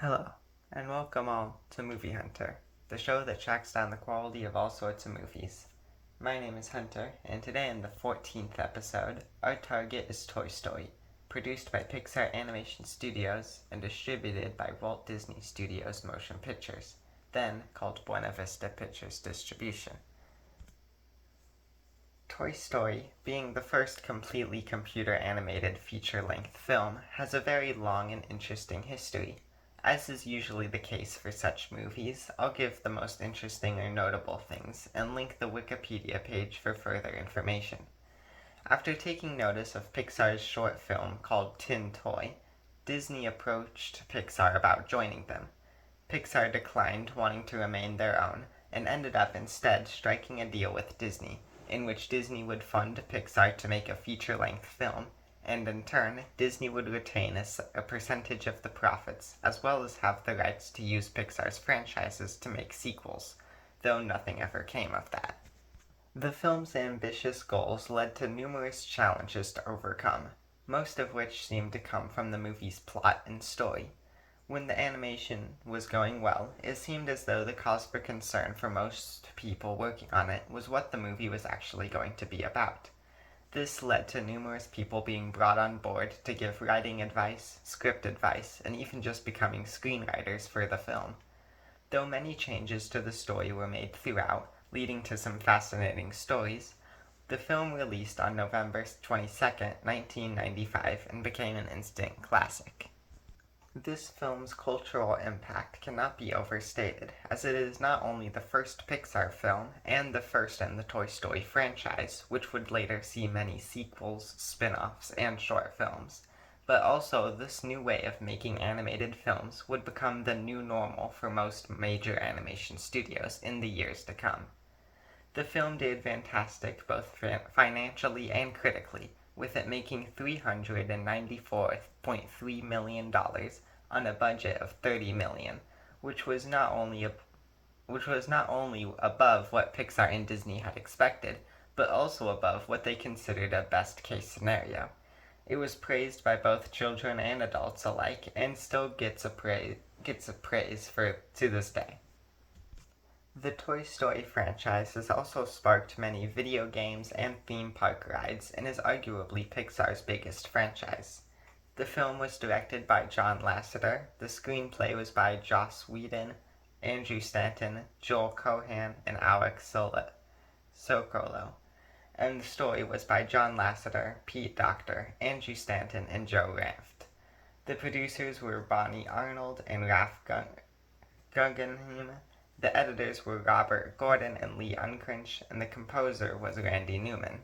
Hello, and welcome all to Movie Hunter, the show that tracks down the quality of all sorts of movies. My name is Hunter, and today in the 14th episode, our target is Toy Story, produced by Pixar Animation Studios and distributed by Walt Disney Studios Motion Pictures, then called Buena Vista Pictures Distribution. Toy Story, being the first completely computer-animated feature-length film, has a very long and interesting history. As is usually the case for such movies, I'll give the most interesting or notable things and link the Wikipedia page for further information. After taking notice of Pixar's short film called Tin Toy, Disney approached Pixar about joining them. Pixar declined, wanting to remain their own, and ended up instead striking a deal with Disney, in which Disney would fund Pixar to make a feature-length film, and in turn, Disney would retain a percentage of the profits, as well as have the rights to use Pixar's franchises to make sequels, though nothing ever came of that. The film's ambitious goals led to numerous challenges to overcome, most of which seemed to come from the movie's plot and story. When the animation was going well, it seemed as though the cause for concern for most people working on it was what the movie was actually going to be about. This led to numerous people being brought on board to give writing advice, script advice, and even just becoming screenwriters for the film. Though many changes to the story were made throughout, leading to some fascinating stories, the film released on November 22nd, 1995 and became an instant classic. This film's cultural impact cannot be overstated, as it is not only the first Pixar film, and the first in the Toy Story franchise, which would later see many sequels, spin-offs, and short films, but also this new way of making animated films would become the new normal for most major animation studios in the years to come. The film did fantastic both financially and critically, with it making $394.3 million on a budget of $30 million, which was not only above what Pixar and Disney had expected, but also above what they considered a best-case scenario. It was praised by both children and adults alike, and still gets a praise to this day. The Toy Story franchise has also sparked many video games and theme park rides and is arguably Pixar's biggest franchise. The film was directed by John Lasseter, the screenplay was by Joss Whedon, Andrew Stanton, Joel Cohan, and Alex Sokolow, and the story was by John Lasseter, Pete Docter, Andrew Stanton, and Joe Ranft. The producers were Bonnie Arnold and Ralph Guggenheim. The editors were Robert Gordon and Lee Unkrich, and the composer was Randy Newman.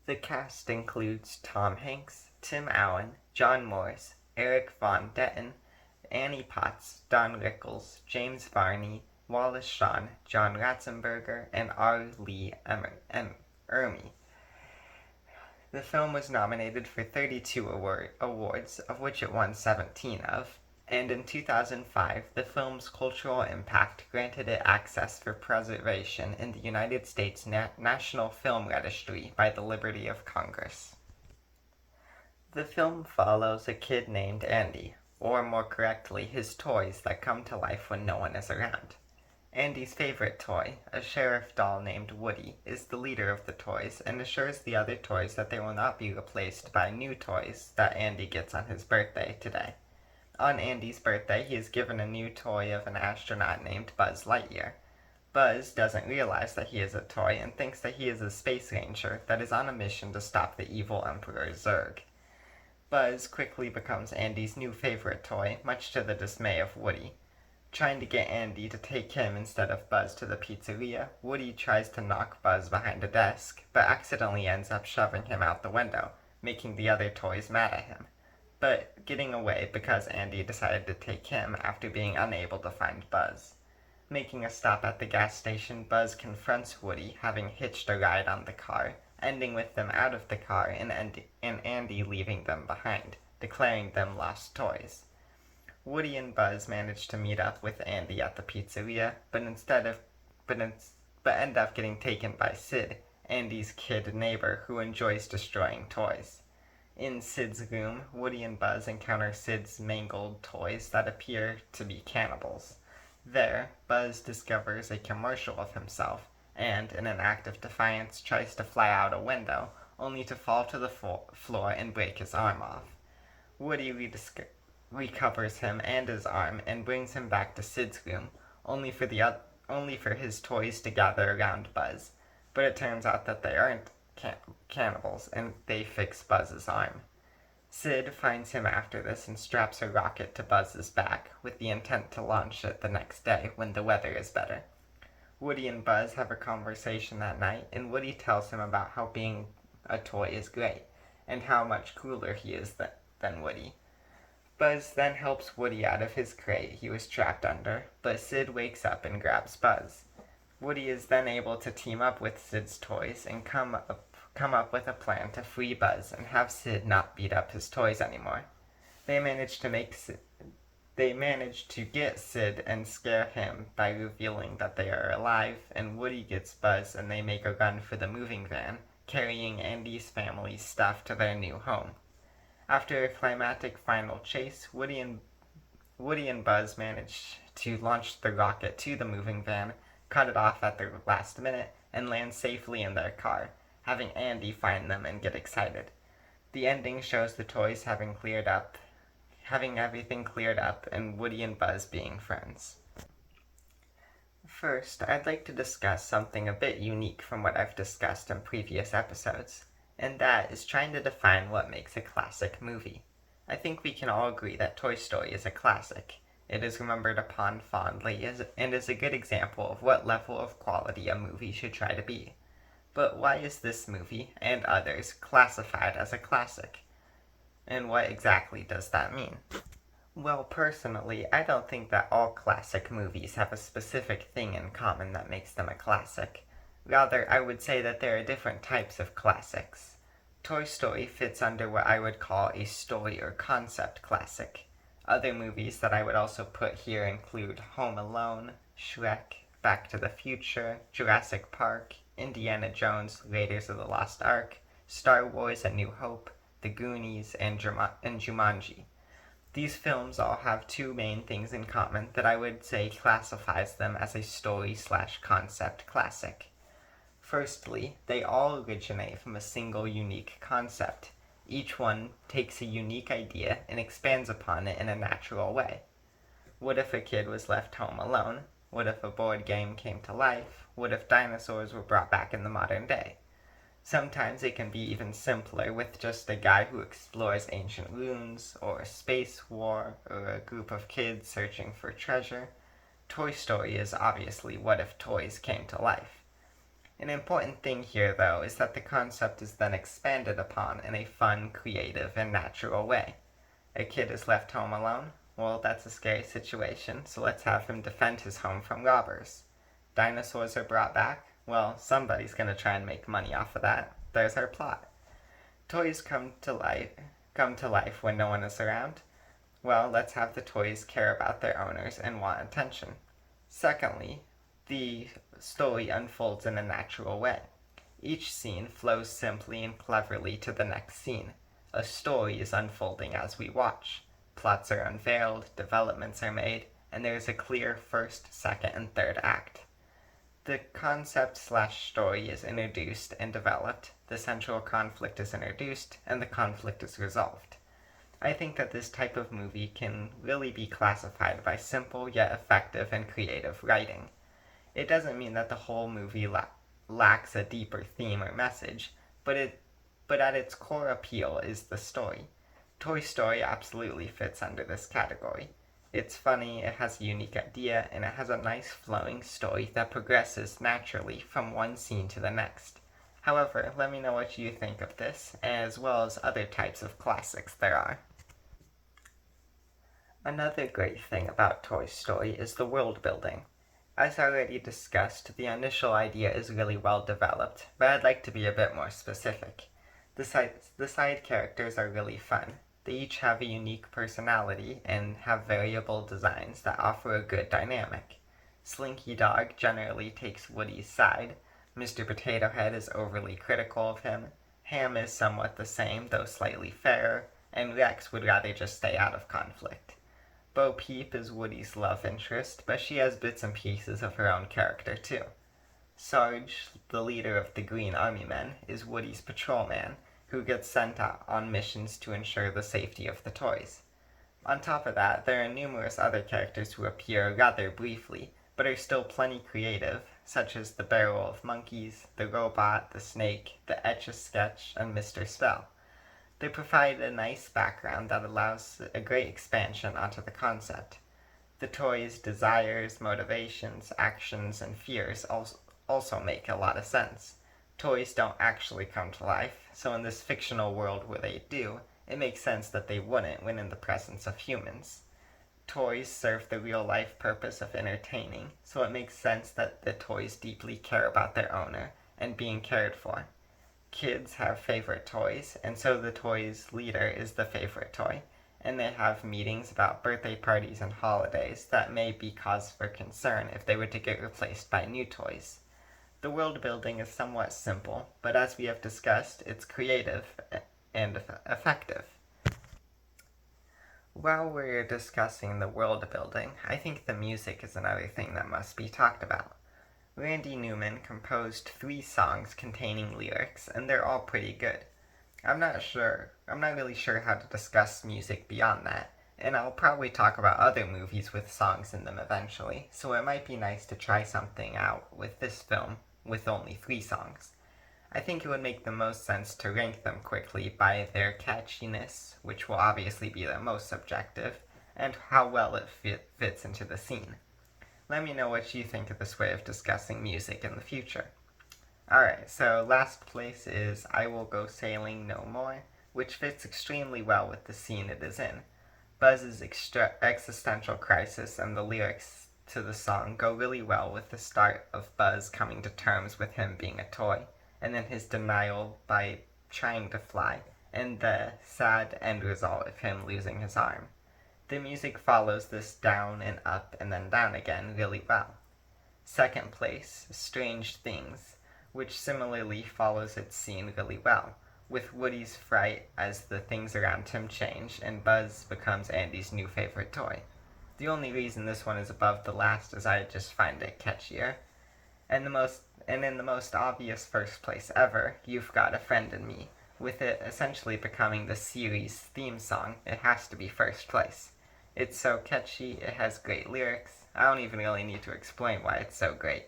The cast includes Tom Hanks, Tim Allen, John Morris, Eric Von Detten, Annie Potts, Don Rickles, James Varney, Wallace Shawn, John Ratzenberger, and R. Lee Ermey. The film was nominated for 32 awards, of which it won 17 of, and in 2005, the film's cultural impact granted it access for preservation in the United States National Film Registry by the Library of Congress. The film follows a kid named Andy, or more correctly, his toys that come to life when no one is around. Andy's favorite toy, a sheriff doll named Woody, is the leader of the toys and assures the other toys that they will not be replaced by new toys that Andy gets on his birthday today. On Andy's birthday, he is given a new toy of an astronaut named Buzz Lightyear. Buzz doesn't realize that he is a toy and thinks that he is a space ranger that is on a mission to stop the evil Emperor Zurg. Buzz quickly becomes Andy's new favorite toy, much to the dismay of Woody. Trying to get Andy to take him instead of Buzz to the pizzeria, Woody tries to knock Buzz behind a desk, but accidentally ends up shoving him out the window, making the other toys mad at him, but getting away because Andy decided to take him after being unable to find Buzz. Making a stop at the gas station, Buzz confronts Woody, having hitched a ride on the car, ending with them out of the car and Andy leaving them behind, declaring them lost toys. Woody and Buzz manage to meet up with Andy at the pizzeria, but end up getting taken by Sid, Andy's kid neighbor who enjoys destroying toys. In Sid's room, Woody and Buzz encounter Sid's mangled toys that appear to be cannibals. There, Buzz discovers a commercial of himself and, in an act of defiance, tries to fly out a window, only to fall to the floor and break his arm off. Woody recovers him and his arm and brings him back to Sid's room, only for his toys to gather around Buzz. But it turns out that they aren't cannibals, and they fix Buzz's arm. Sid finds him after this and straps a rocket to Buzz's back, with the intent to launch it the next day when the weather is better. Woody and Buzz have a conversation that night, and Woody tells him about how being a toy is great, and how much cooler he is than Woody. Buzz then helps Woody out of his crate he was trapped under, but Sid wakes up and grabs Buzz. Woody is then able to team up with Sid's toys and come up with a plan to free Buzz and have Sid not beat up his toys anymore. They manage to get Sid and scare him by revealing that they are alive, and Woody gets Buzz and they make a run for the moving van, carrying Andy's family's stuff to their new home. After a climatic final chase, Woody and Buzz manage to launch the rocket to the moving van, cut it off at the last minute, and land safely in their car, having Andy find them and get excited. The ending shows the toys having everything cleared up, and Woody and Buzz being friends. First, I'd like to discuss something a bit unique from what I've discussed in previous episodes, and that is trying to define what makes a classic movie. I think we can all agree that Toy Story is a classic. It is remembered upon fondly and is a good example of what level of quality a movie should try to be. But why is this movie, and others, classified as a classic? And what exactly does that mean? Well, personally, I don't think that all classic movies have a specific thing in common that makes them a classic. Rather, I would say that there are different types of classics. Toy Story fits under what I would call a story or concept classic. Other movies that I would also put here include Home Alone, Shrek, Back to the Future, Jurassic Park, Indiana Jones, Raiders of the Lost Ark, Star Wars: A New Hope, The Goonies, and Jumanji. These films all have two main things in common that I would say classifies them as a story/concept classic. Firstly, they all originate from a single unique concept. Each one takes a unique idea and expands upon it in a natural way. What if a kid was left home alone? What if a board game came to life? What if dinosaurs were brought back in the modern day? Sometimes it can be even simpler, with just a guy who explores ancient ruins, or a space war, or a group of kids searching for treasure. Toy Story is obviously what if toys came to life. An important thing here, though, is that the concept is then expanded upon in a fun, creative, and natural way. A kid is left home alone? Well, that's a scary situation, so let's have him defend his home from robbers. Dinosaurs are brought back? Well, somebody's gonna try and make money off of that. There's our plot. Toys come to life when no one is around? Well, let's have the toys care about their owners and want attention. Secondly, the story unfolds in a natural way. Each scene flows simply and cleverly to the next scene. A story is unfolding as we watch. Plots are unveiled, developments are made, and there is a clear first, second, and third act. The concept/story is introduced and developed, the central conflict is introduced, and the conflict is resolved. I think that this type of movie can really be classified by simple yet effective and creative writing. It doesn't mean that the whole movie lacks a deeper theme or message, but at its core appeal is the story. Toy Story absolutely fits under this category. It's funny, it has a unique idea, and it has a nice flowing story that progresses naturally from one scene to the next. However, let me know what you think of this, as well as other types of classics there are. Another great thing about Toy Story is the world building. As already discussed, the initial idea is really well developed, but I'd like to be a bit more specific. The side characters are really fun. They each have a unique personality and have variable designs that offer a good dynamic. Slinky Dog generally takes Woody's side. Mr. Potato Head is overly critical of him. Ham is somewhat the same, though slightly fairer, and Rex would rather just stay out of conflict. Bo Peep is Woody's love interest, but she has bits and pieces of her own character too. Sarge, the leader of the Green Army Men, is Woody's patrolman, who gets sent out on missions to ensure the safety of the toys. On top of that, there are numerous other characters who appear rather briefly, but are still plenty creative, such as the Barrel of Monkeys, the Robot, the Snake, the Etch-a-Sketch, and Mr. Spell. They provide a nice background that allows a great expansion onto the concept. The toys' desires, motivations, actions, and fears also make a lot of sense. Toys don't actually come to life, so in this fictional world where they do, it makes sense that they wouldn't when in the presence of humans. Toys serve the real-life purpose of entertaining, so it makes sense that the toys deeply care about their owner and being cared for. Kids have favorite toys, and so the toy's leader is the favorite toy, and they have meetings about birthday parties and holidays that may be cause for concern if they were to get replaced by new toys. The world building is somewhat simple, but as we have discussed, it's creative and effective. While we're discussing the world building, I think the music is another thing that must be talked about. Randy Newman composed 3 songs containing lyrics, and they're all pretty good. I'm not really sure how to discuss music beyond that, and I'll probably talk about other movies with songs in them eventually, so it might be nice to try something out with this film with only 3 songs. I think it would make the most sense to rank them quickly by their catchiness, which will obviously be the most subjective, and how well it fits into the scene. Let me know what you think of this way of discussing music in the future. Alright, so last place is I Will Go Sailing No More, which fits extremely well with the scene it is in. Buzz's existential crisis and the lyrics to the song go really well with the start of Buzz coming to terms with him being a toy, and then his denial by trying to fly, and the sad end result of him losing his arm. The music follows this down and up and then down again really well. Second place, Strange Things, which similarly follows its scene really well, with Woody's fright as the things around him change and Buzz becomes Andy's new favorite toy. The only reason this one is above the last is I just find it catchier. And in the most obvious first place ever, You've Got a Friend in Me. With it essentially becoming the series' theme song, it has to be first place. It's so catchy, it has great lyrics. I don't even really need to explain why it's so great.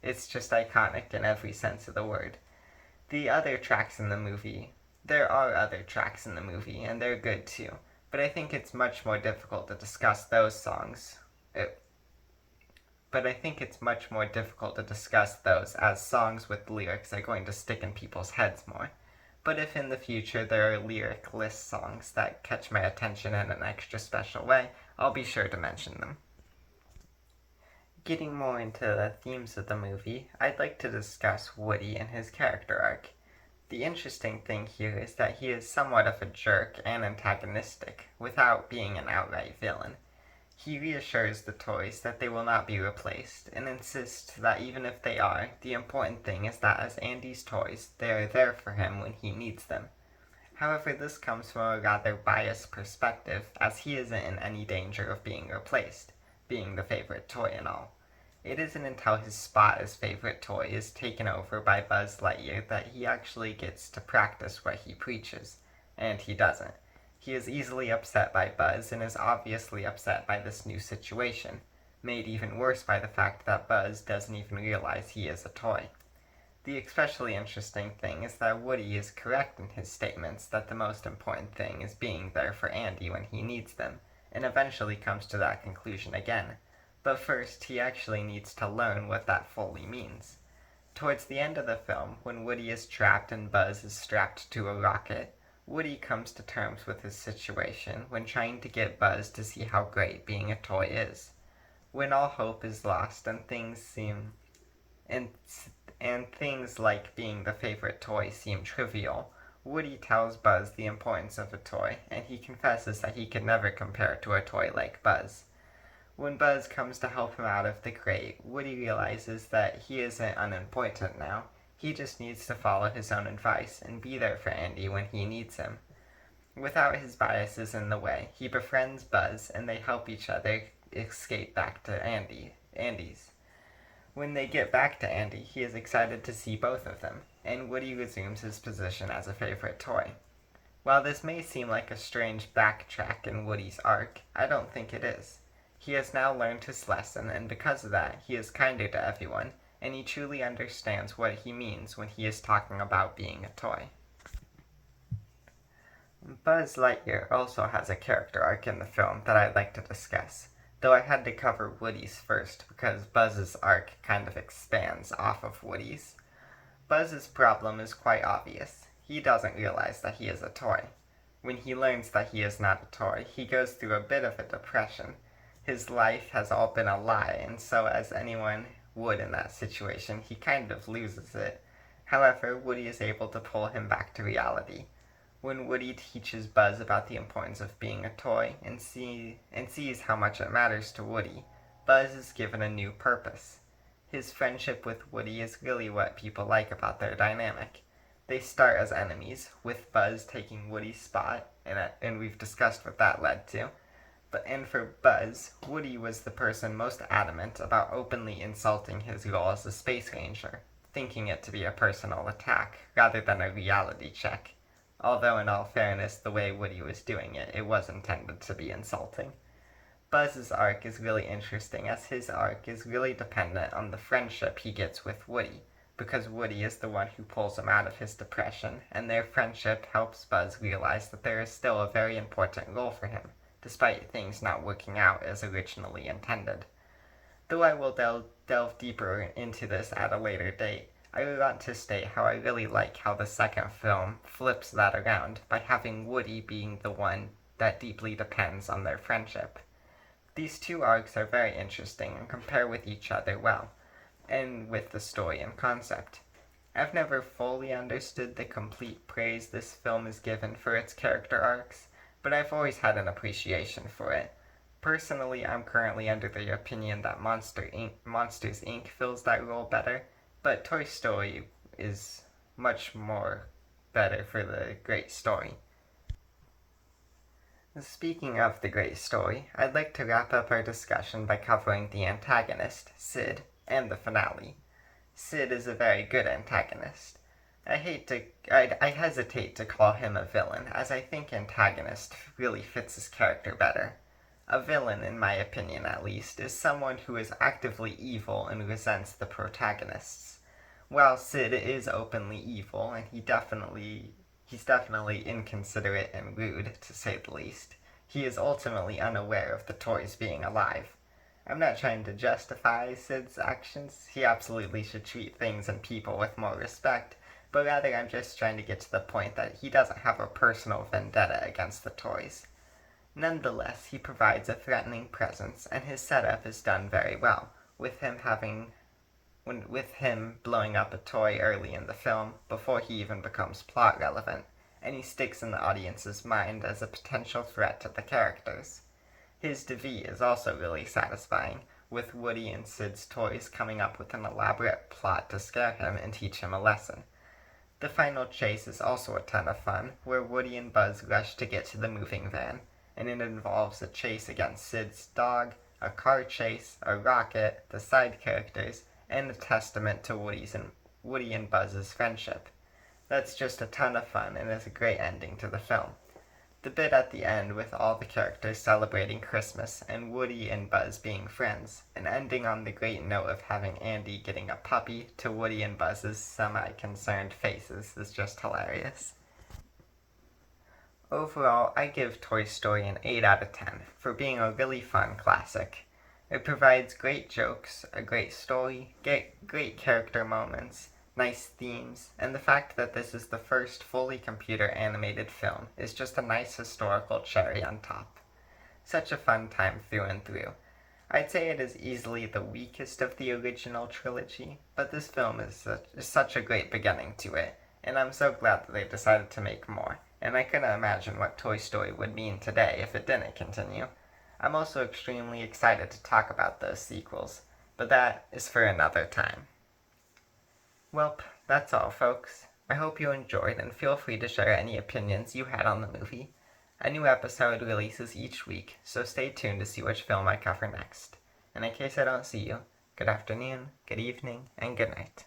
It's just iconic in every sense of the word. There are other tracks in the movie, and they're good too. But I think it's much more difficult to discuss those as songs with lyrics are going to stick in people's heads more. But if in the future there are lyric-less songs that catch my attention in an extra special way, I'll be sure to mention them. Getting more into the themes of the movie, I'd like to discuss Woody and his character arc. The interesting thing here is that he is somewhat of a jerk and antagonistic, without being an outright villain. He reassures the toys that they will not be replaced, and insists that even if they are, the important thing is that as Andy's toys, they are there for him when he needs them. However, this comes from a rather biased perspective, as he isn't in any danger of being replaced, being the favorite toy and all. It isn't until his spot as favorite toy is taken over by Buzz Lightyear that he actually gets to practice what he preaches, and he doesn't. He is easily upset by Buzz and is obviously upset by this new situation, made even worse by the fact that Buzz doesn't even realize he is a toy. The especially interesting thing is that Woody is correct in his statements that the most important thing is being there for Andy when he needs them, and eventually comes to that conclusion again. But first, he actually needs to learn what that fully means. Towards the end of the film, when Woody is trapped and Buzz is strapped to a rocket, Woody comes to terms with his situation when trying to get Buzz to see how great being a toy is. When all hope is lost and things like being the favorite toy seem trivial, Woody tells Buzz the importance of a toy, and he confesses that he could never compare to a toy like Buzz. When Buzz comes to help him out of the crate, Woody realizes that he isn't unimportant now. He just needs to follow his own advice and be there for Andy when he needs him. Without his biases in the way, he befriends Buzz and they help each other escape back to Andy's. When they get back to Andy, he is excited to see both of them, and Woody resumes his position as a favorite toy. While this may seem like a strange backtrack in Woody's arc, I don't think it is. He has now learned his lesson, and because of that, he is kinder to everyone, and he truly understands what he means when he is talking about being a toy. Buzz Lightyear also has a character arc in the film that I'd like to discuss, though I had to cover Woody's first because Buzz's arc kind of expands off of Woody's. Buzz's problem is quite obvious. He doesn't realize that he is a toy. When he learns that he is not a toy, he goes through a bit of a depression. His life has all been a lie, and so as anyone would in that situation, he kind of loses it. However, Woody is able to pull him back to reality. When Woody teaches Buzz about the importance of being a toy and sees how much it matters to Woody, Buzz is given a new purpose. His friendship with Woody is really what people like about their dynamic. They start as enemies, with Buzz taking Woody's spot, and we've discussed what that led to. And for Buzz, Woody was the person most adamant about openly insulting his role as a space ranger, thinking it to be a personal attack rather than a reality check. Although in all fairness, the way Woody was doing it, it was intended to be insulting. Buzz's arc is really interesting as his arc is really dependent on the friendship he gets with Woody, because Woody is the one who pulls him out of his depression, and their friendship helps Buzz realize that there is still a very important role for him, despite things not working out as originally intended. Though I will delve deeper into this at a later date, I want to state how I really like how the second film flips that around by having Woody being the one that deeply depends on their friendship. These two arcs are very interesting and compare with each other well, and with the story and concept. I've never fully understood the complete praise this film is given for its character arcs, but I've always had an appreciation for it. Personally, I'm currently under the opinion that Monsters, Inc. fills that role better, but Toy Story is much more better for the great story. Speaking of the great story, I'd like to wrap up our discussion by covering the antagonist, Sid, and the finale. Sid is a very good antagonist. I hesitate to call him a villain, as I think antagonist really fits his character better. A villain, in my opinion at least, is someone who is actively evil and resents the protagonists. While Sid is openly evil, and he's definitely inconsiderate and rude, to say the least, he is ultimately unaware of the toys being alive. I'm not trying to justify Sid's actions. He absolutely should treat things and people with more respect, but rather I'm just trying to get to the point that he doesn't have a personal vendetta against the toys. Nonetheless, he provides a threatening presence, and his setup is done very well, with him blowing up a toy early in the film, before he even becomes plot relevant, and he sticks in the audience's mind as a potential threat to the characters. His defeat is also really satisfying, with Woody and Sid's toys coming up with an elaborate plot to scare him and teach him a lesson. The final chase is also a ton of fun, where Woody and Buzz rush to get to the moving van, and it involves a chase against Sid's dog, a car chase, a rocket, the side characters, and a testament to Woody and Buzz's friendship. That's just a ton of fun and is a great ending to the film. The bit at the end with all the characters celebrating Christmas and Woody and Buzz being friends, and ending on the great note of having Andy getting a puppy to Woody and Buzz's semi-concerned faces is just hilarious. Overall, I give Toy Story an 8 out of 10 for being a really fun classic. It provides great jokes, a great story, great character moments, nice themes, and the fact that this is the first fully computer animated film is just a nice historical cherry on top. Such a fun time through and through. I'd say it is easily the weakest of the original trilogy, but this film is such a great beginning to it, and I'm so glad that they decided to make more. And I couldn't imagine what Toy Story would mean today if it didn't continue. I'm also extremely excited to talk about those sequels, but that is for another time. Welp, That's all, folks. I hope you enjoyed, and feel free to share any opinions you had on the movie. A new episode releases each week, so stay tuned to see which film I cover next. And in case I don't see you, good afternoon, good evening, and good night.